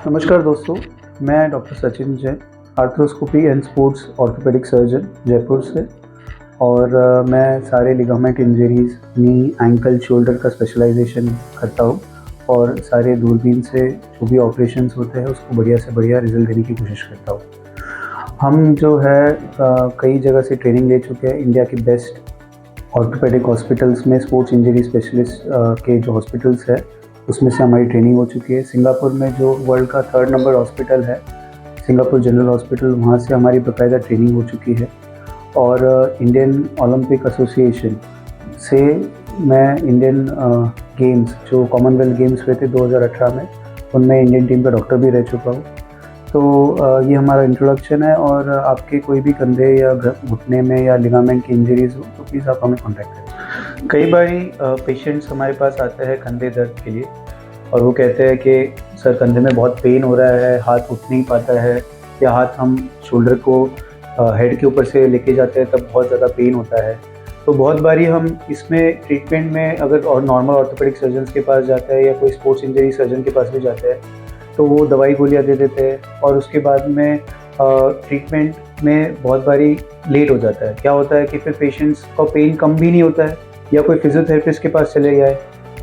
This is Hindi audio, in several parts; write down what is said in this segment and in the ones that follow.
नमस्कार दोस्तों, मैं doctor Sachin Jain, arthroscopy and sports orthopaedic surgeon Jaipur से। और मैं सारे लिगामेंट इंजरीज़, नी, एंकल, शोल्डर का स्पेशलाइजेशन करता हूँ और सारे दूरबीन से जो भी ऑपरेशंस होते हैं उसको बढ़िया से बढ़िया रिजल्ट देने की कोशिश करता हूँ। हम जो है कई जगह से ट्रेनिंग ले चुके हैं। इंडिया की बेस्ट ऑर्थोपेडिक हॉस्पिटल्स में स्पोर्ट्स इंजरी स्पेशलिस्ट के जो हॉस्पिटल्स है उसमें से हमारी ट्रेनिंग हो चुकी है। सिंगापुर में जो वर्ल्ड का 3rd नंबर हॉस्पिटल है, सिंगापुर जनरल हॉस्पिटल, वहाँ से हमारी बाकायदा ट्रेनिंग हो चुकी है। और इंडियन ओलंपिक एसोसिएशन से मैं इंडियन गेम्स, जो कॉमनवेल्थ गेम्स हुए थे 2018 में, उनमें इंडियन टीम का डॉक्टर भी रह चुका हूँ। तो ये हमारा इंट्रोडक्शन है। और आपके कोई भी कंधे या घुटने में या लिगामेंट की इंजरीज़ हो तो प्लीज़ आप हमें कॉन्टैक्ट करें। कई बारी पेशेंट्स हमारे पास आते हैं कंधे दर्द के लिए और वो कहते हैं कि सर कंधे में बहुत पेन हो रहा है, हाथ उठ नहीं पाता है, या हाथ हम शोल्डर को हेड के ऊपर से लेके जाते हैं तब बहुत ज़्यादा पेन होता है। तो बहुत बारी हम इसमें ट्रीटमेंट में अगर और नॉर्मल ऑर्थोपेडिक सर्जन्स के पास जाते हैं या कोई स्पोर्ट्स इंजरी सर्जन के पास भी जाते हैं तो वो दवाई गोलियाँ दे देते हैं और उसके बाद में ट्रीटमेंट में बहुत बारी लेट हो जाता है। क्या होता है कि फिर पेशेंट्स का पेन कम भी नहीं होता है, या कोई फिजियोथेरेपिस्ट के पास चले गए,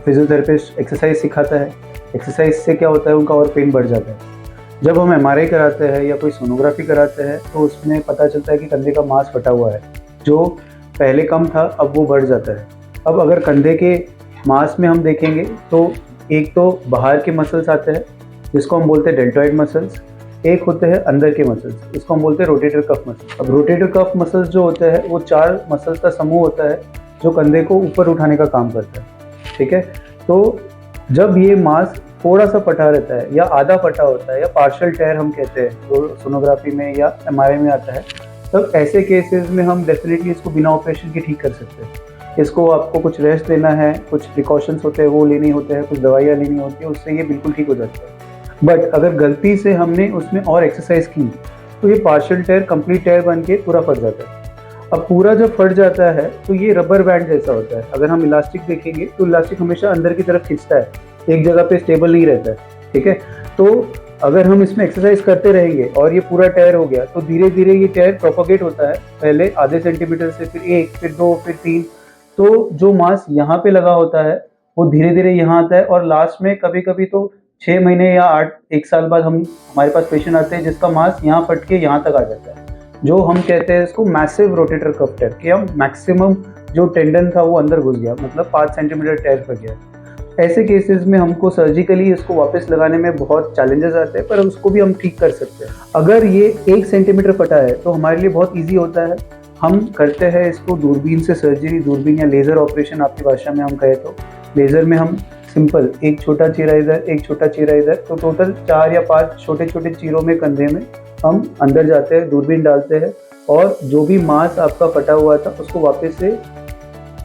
फिजियोथेरेपिस्ट एक्सरसाइज सिखाता है, एक्सरसाइज से क्या होता है उनका और पेन बढ़ जाता है। जब हम एमआरआई कराते हैं या कोई सोनोग्राफी कराते हैं तो उसमें पता चलता है कि कंधे का मांस फटा हुआ है, जो पहले कम था अब वो बढ़ जाता है। अब अगर कंधे के मांस में हम देखेंगे तो एक तो बाहर के मसल्स आते हैं जिसको हम बोलते हैं डेल्टॉइड मसल्स, एक होते हैं अंदर के मसल्स, इसको हम बोलते हैं रोटेटर कफ मसल्स। अब रोटेटर कफ मसल्स जो होते हैं वो 4 मसल्स का समूह होता है जो कंधे को ऊपर उठाने का काम करता है। ठीक है, तो जब ये मांस थोड़ा सा फटा रहता है या आधा फटा होता है या पार्शियल टेयर हम कहते हैं, तो सोनोग्राफी में या एमआरआई में आता है, तब ऐसे केसेस में हम डेफिनेटली इसको बिना ऑपरेशन के ठीक कर सकते हैं। इसको आपको कुछ रेस्ट देना है, कुछ प्रिकॉशंस होते हैं वो लेने होते हैं, कुछ दवाइयाँ लेनी होती है, उससे ये बिल्कुल ठीक हो जाता है। बट अगर गलती से हमने उसमें और एक्सरसाइज की तो ये पार्शियल टेयर कंप्लीट टेयर बन के पूरा फट जाता है। अब पूरा जब फट जाता है तो ये रबर बैंड जैसा होता है। अगर हम इलास्टिक देखेंगे तो इलास्टिक हमेशा अंदर की तरफ खींचता है, एक जगह पे स्टेबल नहीं रहता है। ठीक है, तो अगर हम इसमें एक्सरसाइज करते रहेंगे और ये पूरा टेयर हो गया तो धीरे धीरे ये टेयर प्रोपोगेट होता है, पहले आधे सेंटीमीटर से, फिर 1, फिर 2, फिर 3। तो जो मांस यहाँ पे लगा होता है वो धीरे धीरे यहाँ आता है और लास्ट में कभी कभी तो 6 महीने या 1 साल बाद हमारे पास पेशेंट आते हैं जिसका मांस यहाँ फट के यहाँ तक आ जाता है, जो हम कहते हैं इसको मैसिव रोटेटर कफ टेयर, कि हम मैक्सिमम जो टेंडन था वो अंदर घुस गया, मतलब 5 सेंटीमीटर टेयर फट गया। ऐसे केसेस में हमको सर्जिकली इसको वापस लगाने में बहुत चैलेंजेस आते हैं, पर उसको भी हम ठीक कर सकते हैं। अगर ये 1 सेंटीमीटर फटा है तो हमारे लिए बहुत ईजी होता है। हम करते हैं इसको दूरबीन से सर्जरी, दूरबीन या लेज़र ऑपरेशन आपकी भाषा में हम कहें तो। लेज़र में हम सिंपल एक छोटा चीरा इधर, एक छोटा चीरा इधर, तो टोटल 4 या 5 छोटे छोटे चीरों में कंधे में हम अंदर जाते हैं, दूरबीन डालते हैं और जो भी मांस आपका फटा हुआ था उसको वापस से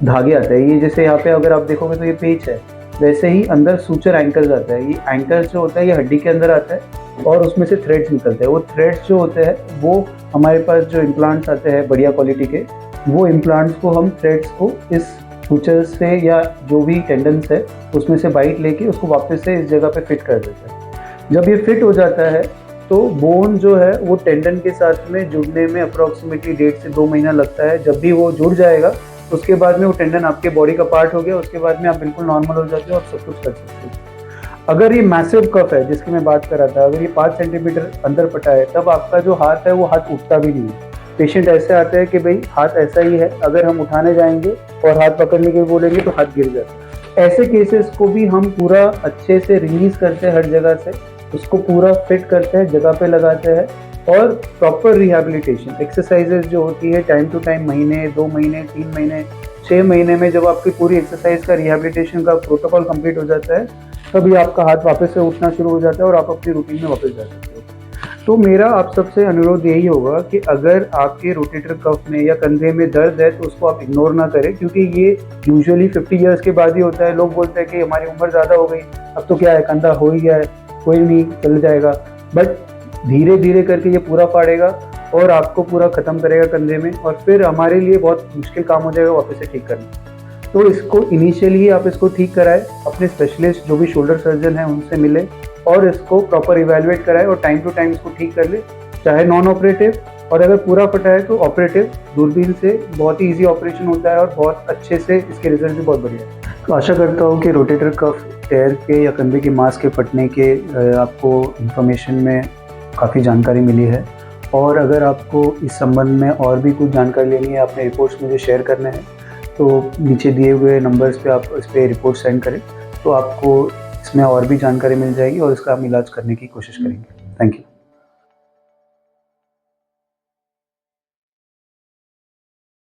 धागे आते हैं। ये जैसे यहाँ पे अगर आप देखोगे तो ये पेच है, वैसे ही अंदर सूचर एंकर्स आता है। ये एंकर्स जो होता है ये हड्डी के अंदर आता है और उसमें से थ्रेड्स निकलते हैं। वो थ्रेड्स जो होते हैं वो हमारे पास जो इम्प्लांट्स आते हैं बढ़िया क्वालिटी के, वो इम्प्लांट्स को हम थ्रेड्स को इस सूचर से या जो भी टेंडन्स है उसमें से बाइट लेके उसको वापस से इस जगह पे फिट कर देते हैं। जब ये फिट हो जाता है तो बोन जो है वो टेंडन के साथ में जुड़ने में अप्रॉक्सीमेटली 1.5 से 2 महीना लगता है। जब भी वो जुड़ जाएगा उसके बाद में वो टेंडन आपके बॉडी का पार्ट हो गया, उसके बाद में आप बिल्कुल नॉर्मल हो जाते हो और सब कुछ कर सकते हो। अगर ये मैसिव कफ है जिसकी मैं बात कर रहा था, अगर ये 5 सेंटीमीटर अंदर फटा है तब आपका जो हाथ है वो हाथ उठता भी नहीं है। पेशेंट ऐसे आते हैं कि भाई हाथ ऐसा ही है, अगर हम उठाने जाएंगे और हाथ पकड़ने के बोलेंगे तो हाथ गिर जाता है। ऐसे केसेस को भी हम पूरा अच्छे से रिलीज करते हैं, हर जगह से उसको पूरा फिट करते हैं, जगह पे लगाते हैं और प्रॉपर रिहैबिलिटेशन एक्सरसाइजेज जो होती है टाइम टू टाइम, महीने, 2 महीने, 3 महीने, 6 महीने में जब आपकी पूरी एक्सरसाइज का रिहैबिलिटेशन का प्रोटोकॉल कंप्लीट हो जाता है तभी आपका हाथ वापस से उठना शुरू हो जाता है और आप अपनी रूटीन में वापस जा सकते हो। तो मेरा आप सबसे अनुरोध यही होगा कि अगर आपके रोटेटर कफ में या कंधे में दर्द है तो उसको आप इग्नोर ना करें, क्योंकि ये यूजुअली 50 ईयर्स के बाद ही होता है। लोग बोलते हैं कि हमारी उम्र ज़्यादा हो गई, अब तो क्या है, कंधा हो ही गया है, कोई नहीं, चल जाएगा। बट धीरे धीरे करके ये पूरा फाड़ेगा और आपको पूरा ख़त्म करेगा कंधे में, और फिर हमारे लिए बहुत मुश्किल काम हो जाएगा वापस से ठीक करना। तो इसको इनिशियली आप इसको ठीक कराएं, अपने स्पेशलिस्ट जो भी शोल्डर सर्जन है उनसे मिले और इसको प्रॉपर इवैल्यूएट कराएं और टाइम टू टाइम इसको ठीक कर ले, चाहे नॉन ऑपरेटिव, और अगर पूरा फटा है तो ऑपरेटिव दूरबीन से बहुत ही ईजी ऑपरेशन होता है और बहुत अच्छे से इसके रिजल्ट भी बहुत बढ़िया है। तो आशा करता हूँ कि रोटेटर कफ टेयर के या कंधे की मांस के फटने के आपको इन्फॉर्मेशन में काफ़ी जानकारी मिली है। और अगर आपको इस संबंध में और भी कुछ जानकारी लेनी है, अपने रिपोर्ट्स मुझे शेयर करने हैं, तो नीचे दिए हुए नंबर्स पे आप इस पर रिपोर्ट सेंड करें, तो आपको इसमें और भी जानकारी मिल जाएगी और इसका हम इलाज करने की कोशिश करेंगे। Thank you.